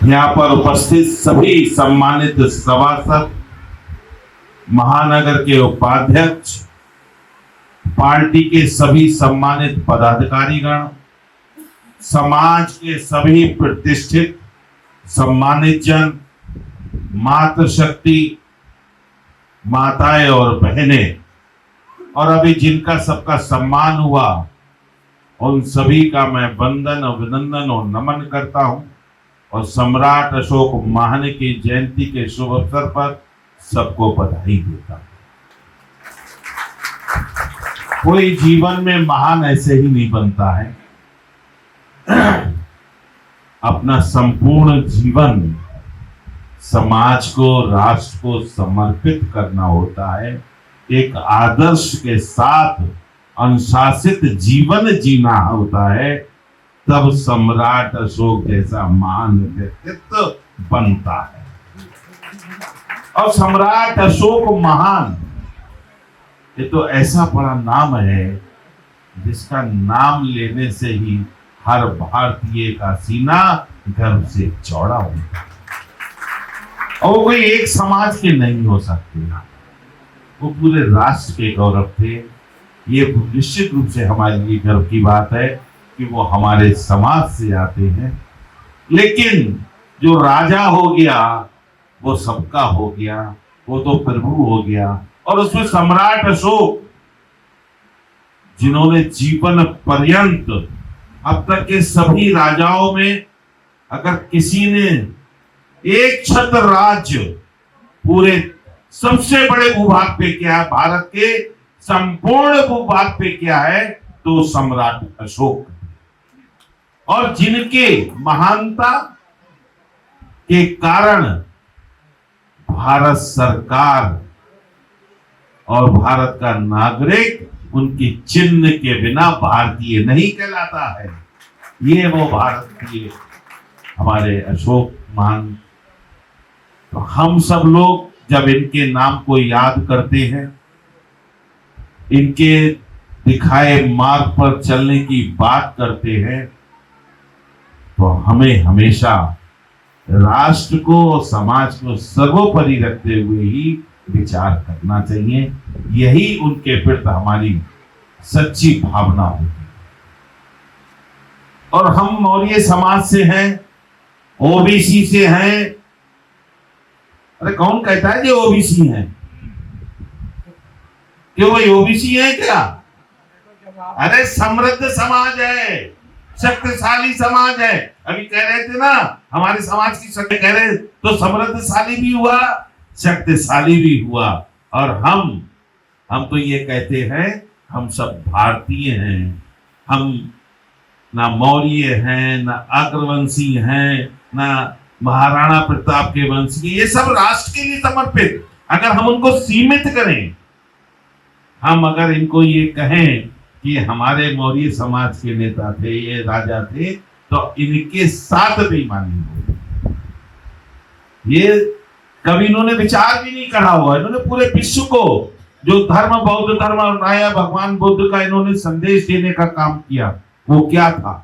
यहाँ पर उपस्थित सभी सम्मानित सभासद, महानगर के उपाध्यक्ष, पार्टी के सभी सम्मानित पदाधिकारीगण, समाज के सभी प्रतिष्ठित सम्मानित जन, मातृशक्ति, माताएं और बहनें, और अभी जिनका सबका सम्मान हुआ उन सभी का मैं वंदन, अभिनंदन और नमन करता हूं। और सम्राट अशोक महान की जयंती के शुभ अवसर पर सबको बधाई देता हूं। कोई जीवन में महान ऐसे ही नहीं बनता है। अपना संपूर्ण जीवन समाज को, राष्ट्र को समर्पित करना होता है। एक आदर्श के साथ अनुशासित जीवन जीना होता है, तब सम्राट अशोक जैसा महान व्यक्तित्व बनता है। और सम्राट अशोक महान, ये तो ऐसा बड़ा नाम है जिसका नाम लेने से ही हर भारतीय का सीना गर्व से चौड़ा होता है। और वो कोई एक समाज के नहीं हो सकते, वो पूरे राष्ट्र के गौरव थे। ये निश्चित रूप से हमारे लिए गर्व की बात है कि वो हमारे समाज से आते हैं। लेकिन जो राजा हो गया वो सबका हो गया, वो तो प्रभु हो गया। और उसमें सम्राट अशोक, जिन्होंने जीवन पर्यंत अब तक के सभी राजाओं में अगर किसी ने एक छत्र राज्य पूरे सबसे बड़े भूभाग पे किया है, भारत के संपूर्ण भूभाग पे किया है, तो सम्राट अशोक। और जिनके महानता के कारण भारत सरकार और भारत का नागरिक उनकी चिन्ह के बिना भारतीय नहीं कहलाता है। ये वो भारतीय हमारे अशोक महान। तो हम सब लोग जब इनके नाम को याद करते हैं, इनके दिखाए मार्ग पर चलने की बात करते हैं, तो हमें हमेशा राष्ट्र को और समाज को सर्वोपरि रखते हुए ही विचार करना चाहिए। यही उनके प्रति हमारी सच्ची भावना होगी। और हम मौर्य समाज से हैं, ओबीसी से हैं। अरे कौन कहता है कि ओबीसी हैं? क्यों भाई ओबीसी है क्या? अरे समृद्ध समाज है, शक्तिशाली समाज है। अभी कह रहे थे ना हमारे समाज की शक्ति, कह रहे तो समृद्धशाली भी हुआ, शक्तिशाली भी हुआ। और हम तो ये कहते हैं हम सब भारतीय हैं। हम ना मौर्य हैं, ना अग्रवंशी हैं, ना महाराणा प्रताप के वंशी। ये सब राष्ट्र के लिए समर्पित। अगर हम उनको सीमित करें, हम अगर इनको ये कहें कि हमारे मौर्य समाज के नेता थे, ये राजा थे, तो इनके साथ बेईमानी हो। ये कभी इन्होंने विचार भी नहीं करा हुआ। इन्होंने पूरे विश्व को जो धर्म, बौद्ध धर्म अपनाया, भगवान बुद्ध का इन्होंने संदेश देने का काम किया, वो क्या था?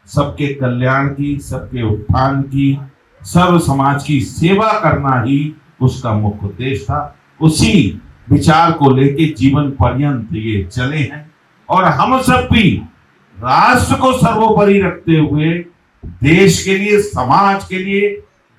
सबके कल्याण की, सबके उत्थान की, सर्व समाज की सेवा करना ही उसका मुख्य उद्देश्य था। उसी विचार को लेके जीवन पर्यंत ये चले हैं। और हम सब भी राष्ट्र को सर्वोपरि रखते हुए देश के लिए, समाज के लिए,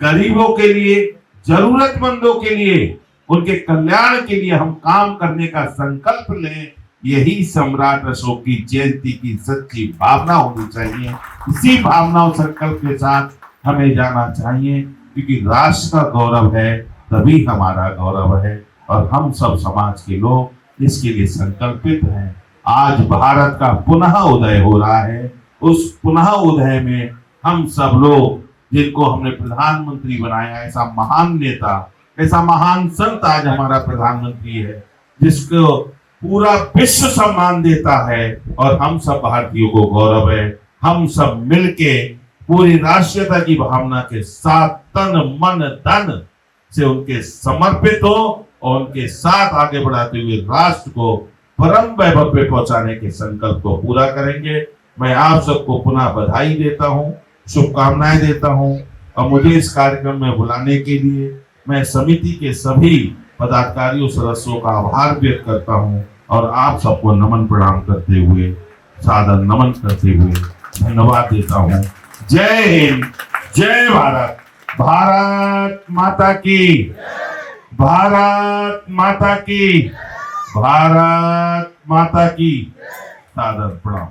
गरीबों के लिए, जरूरतमंदों के लिए, उनके कल्याण के लिए हम काम करने का संकल्प लें। यही सम्राट अशोक की जयंती की सच्ची भावना होनी चाहिए। इसी भावना और संकल्प के साथ हमें जाना चाहिए, क्योंकि राष्ट्र का गौरव है तभी हमारा गौरव है। और हम सब समाज के लोग इसके लिए संकल्पित हैं। आज भारत का पुनः उदय हो रहा है। उस पुनः उदय में हम सब लोग, जिनको हमने प्रधानमंत्री बनाया, ऐसा महान नेता, ऐसा महान संत आज हमारा प्रधानमंत्री है, जिसको पूरा विश्व सम्मान देता है। और हम सब भारतीयों को गौरव है। हम सब मिलके पूरी राष्ट्रीयता की भावना के साथ तन मन धन से उनके समर्पित हो और उनके साथ आगे बढ़ाते हुए राष्ट्र को परम वैभव पे पहुंचाने के संकल्प को पूरा करेंगे। मैं आप सबको पुनः बधाई देता हूं, शुभकामनाएं देता हूं। और मुझे इस कार्यक्रम में बुलाने के लिए मैं समिति के सभी पदाधिकारियों सदस्यों का आभार व्यक्त करता हूं और आप सबको नमन प्रणाम करते हुए, सादर नमन करते हुए धन्यवाद देता हूं। जय हिंद, जय भारत, भारत माता की, भारत माता की, भारत माता की। सादर प्रणाम।